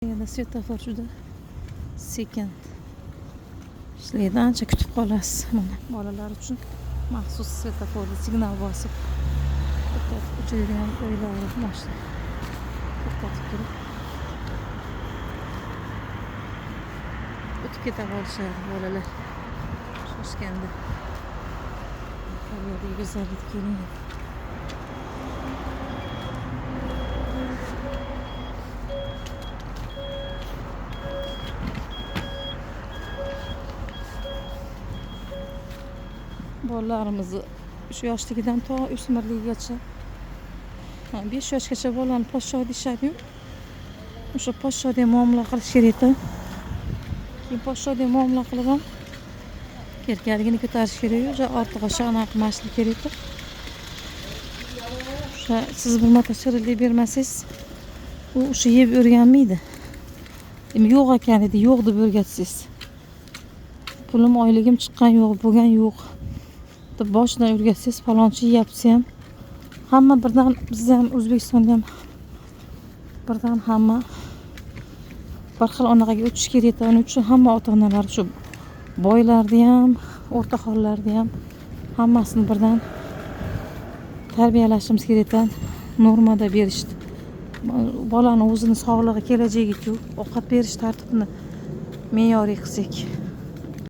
Yana svetofor juda sekin ishlaydi, ancha kutib qolasiz. Mana bolalar uchun maxsus svetoforda signal bosib to'xtatib o'chiradigan o'ylari mashina to'xtatib turib o'tib keta qolishadi bolalar shoshganda. Qayoqdagi go'zallik ko'ring. Bolalarimizni shu yoshligidan to o'smirligigacha 5 yoshgacha bolani poshsho deyishadi-yu. O'sha poshshodek muomala qilish kerak-da. Keyin poshshodek muomala qilib ham erkaligini ko'tarish kerak, o'sha ortiq anaqa qilmaslik kerak-da. O'sha siz bir marta shirinlik bermasangiz, u o'sha yeb o'rganmaydi. Yo'q ekan edi, yo'q deb o'rgatsangiz. Pulim, oyligim chiqqan yo'q, bo'lgan yo'q. Boshidan o'rgatsangiz, falonchi yeyapsiz ham. Hamma birdan, bizda ham O'zbekistonda ham birdan hamma bir xil onaqaga o'tish kerak. Uning uchun hamma ota-onalar shu boylarni ham, o'rtahollarni ham hammasini birdan tarbiyalashimiz kerak. Normada berishdi. Bolani o'zini sog'lig'i, kelajagi-ku, ovqat berish tartibini me'yoriy qilsak.